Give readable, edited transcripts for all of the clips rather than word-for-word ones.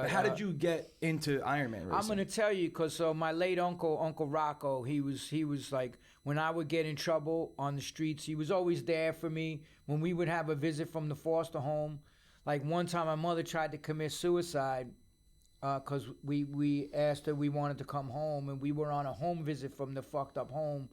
How did you get into Ironman racing? I'm gonna tell you, cause my late Uncle Rocco, he was like, when I would get in trouble on the streets, he was always there for me. When we would have a visit from the foster home, like one time my mother tried to commit suicide, cause we asked her, we wanted to come home, and we were on a home visit from the fucked up home,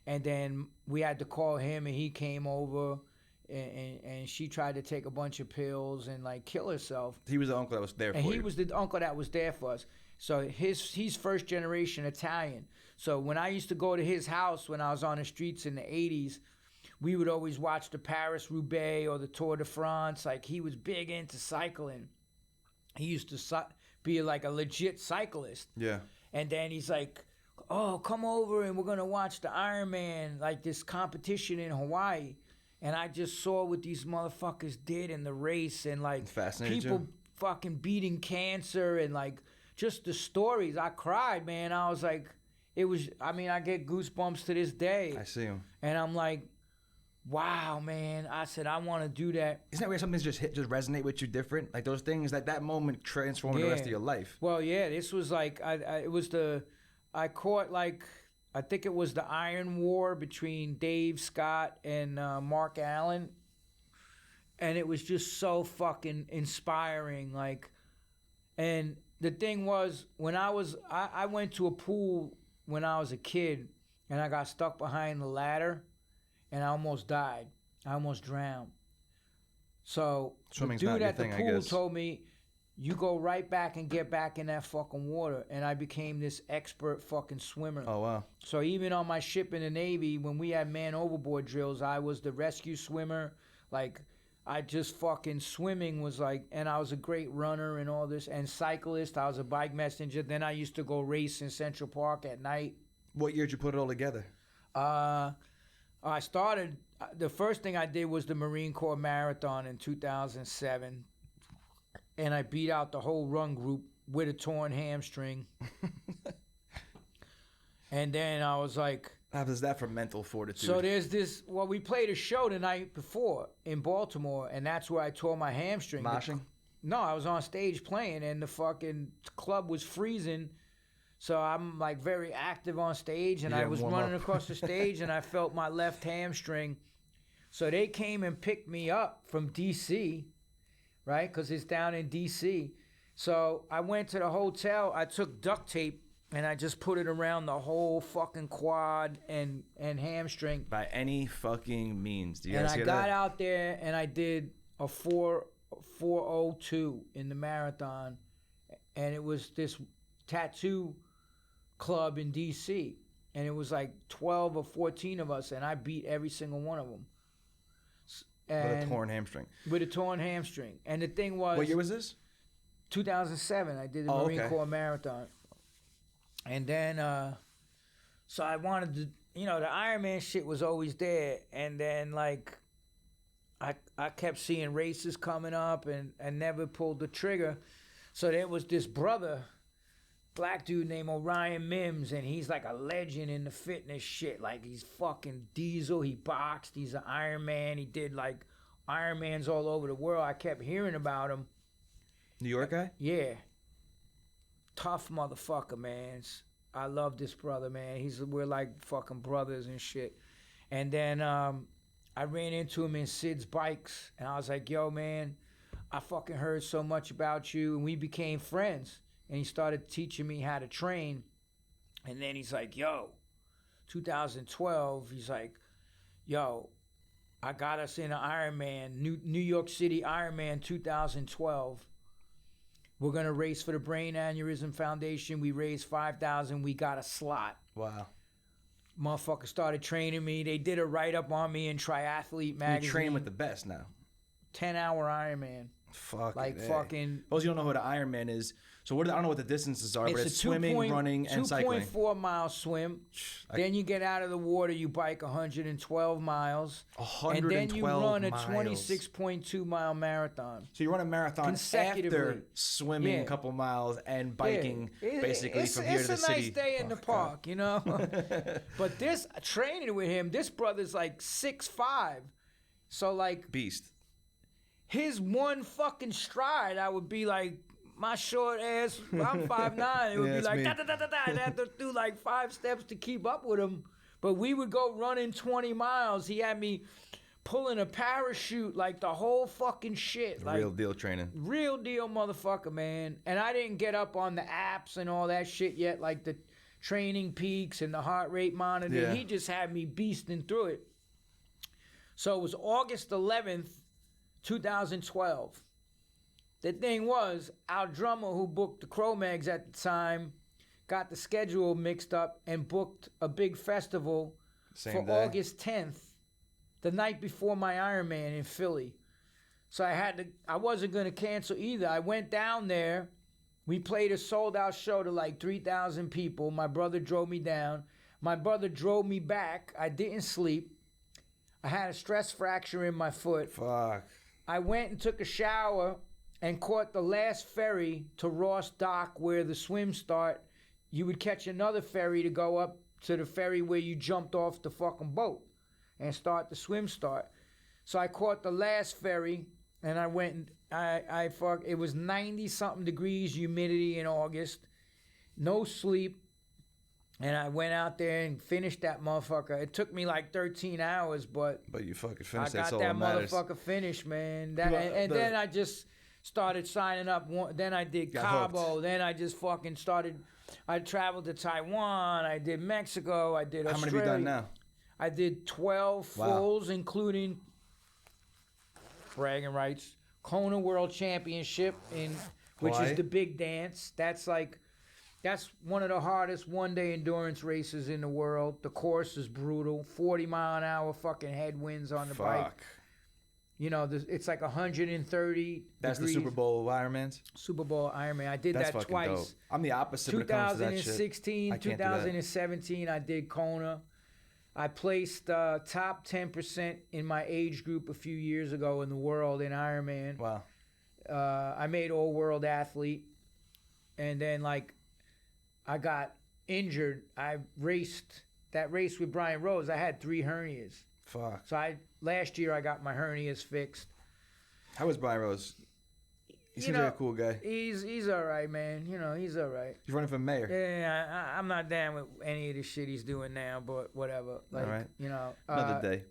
and then we had to call him, and he came over. And she tried to take a bunch of pills and like kill herself. He was the uncle that was there for you. And he was the uncle that was there for us. So he's first generation Italian. So when I used to go to his house when I was on the streets in the 80s, we would always watch the Paris-Roubaix or the Tour de France. Like, he was big into cycling. He used to be like a legit cyclist. Yeah. And then he's like, oh, come over and we're going to watch the Ironman, like this competition in Hawaii. And I just saw what these motherfuckers did in the race, and like people fucking beating cancer, and like just the stories. I cried, man. I was like, I get goosebumps to this day. I see them. And I'm like, wow, man. I said, I want to do that. Isn't that where something just resonate with you different? Like those things, like that moment transformed the rest of your life. Well, yeah, this was like, I caught like, I think it was the Iron War between Dave Scott and Mark Allen. And it was just so fucking inspiring. Like, and the thing was, when I went to a pool when I was a kid, and I got stuck behind the ladder, and I almost died. I almost drowned. So Swimming's the dude not at the your pool thing, I guess. told me, you go right back and get back in that fucking water. And I became this expert fucking swimmer. Oh, wow. So even on my ship in the Navy, when we had man overboard drills, I was the rescue swimmer. Like, I just fucking, swimming was like, and I was a great runner and all this. And cyclist, I was a bike messenger. Then I used to go race in Central Park at night. What year did you put it all together? I started, the first thing I did was the Marine Corps Marathon in 2007. And I beat out the whole run group with a torn hamstring. And then I was like... How is that for mental fortitude? So there's this... Well, we played a show the night before in Baltimore, and that's where I tore my hamstring. Moshing? No, I was on stage playing, and the fucking club was freezing. So I'm like very active on stage, and I was running across the stage, and I felt my left hamstring. So they came and picked me up from D.C., right? Because it's down in D.C. So I went to the hotel. I took duct tape, and I just put it around the whole fucking quad and hamstring. By any fucking means. Do you guys hear that? And I got out there, and I did a 4:02 in the marathon. And it was this tattoo club in D.C. And it was like 12 or 14 of us, and I beat every single one of them. With a torn hamstring. With a torn hamstring. And the thing was... What year was this? 2007. I did the Marine Corps Marathon. And then, so I wanted to, the Ironman shit was always there. And then, like, I kept seeing races coming up and never pulled the trigger. So there was this brother, black dude named Orion Mims, and he's like a legend in the fitness shit. Like, he's fucking diesel. He boxed. He's an Ironman. He did like Ironmans all over the world. I kept hearing about him. New York guy? Yeah. Tough motherfucker, man. I love this brother, man. We're like fucking brothers and shit. And then I ran into him in Sid's bikes, and I was like, yo, man, I fucking heard so much about you. And we became friends. And he started teaching me how to train. And then he's like, yo, 2012, he's like, yo, I got us in an Ironman, New York City Ironman 2012. We're going to race for the Brain Aneurysm Foundation. We raised $5,000. We got a slot. Wow. Motherfucker started training me. They did a write-up on me in Triathlete magazine. You train with the best now. 10-hour Ironman. Fuck. Like fucking... Those you don't know who the Ironman is. So I don't know what the distances are, but it's swimming, running, and cycling. 2.4 mile swim. Then you get out of the water, you bike 112 miles. 112 and then you run a miles. 26.2 mile marathon. So you run a marathon after swimming a couple miles and biking basically from here to the city. It's a nice day in the park, you know? But this, training with him, this brother's like 6'5". So like... Beast. His one fucking stride, I would be like my short ass, I'm 5'9", it would be like, me. da, da, da, da, da. I'd have to do like 5 steps to keep up with him. But we would go running 20 miles. He had me pulling a parachute, like the whole fucking shit. Like, Real deal training. Real deal motherfucker, man. And I didn't get up on the apps and all that shit yet, like the training peaks and the heart rate monitor. Yeah. He just had me beasting through it. So it was August 11th, 2012. The thing was, our drummer who booked the Cro-Mags at the time got the schedule mixed up and booked a big festival for August 10th, the night before my Ironman in Philly. So I wasn't going to cancel either. I went down there. We played a sold-out show to like 3,000 people. My brother drove me down. My brother drove me back. I didn't sleep. I had a stress fracture in my foot. Fuck. I went and took a shower and caught the last ferry to Ross Dock where the swims start. You would catch another ferry to go up to the ferry where you jumped off the fucking boat and start the swim start. So I caught the last ferry and I went and it was 90-something degrees humidity in August. No sleep. And I went out there and finished that motherfucker. It took me like 13 hours, but you fucking finished. I got that motherfucker finished, man. Then I just started signing up. Then I did Cabo. Hooked. Then I just fucking started. I traveled to Taiwan. I did Mexico. I did Australia. How many have you done now? I did 12 fulls, including bragging rights, Kona World Championship, which is the big dance. That's one of the hardest one-day endurance races in the world. The course is brutal. 40-mile-an-hour fucking headwinds on the bike. You know, it's like 130 That's degrees. The Super Bowl Ironmans? Super Bowl Ironman. I did that twice. Dope. I'm the opposite when it comes to that shit. 2016, 2017, I did Kona. I placed top 10% in my age group a few years ago in the world in Ironman. Wow. I made all-world athlete. And then, I got injured. I raced that race with Brian Rose. I had 3 hernias. Fuck. So last year I got my hernias fixed. How was Brian Rose? He seems like a cool guy. He's all right, man. He's all right. He's running for mayor. Yeah, I'm not down with any of the shit he's doing now, but whatever. All right. Another day.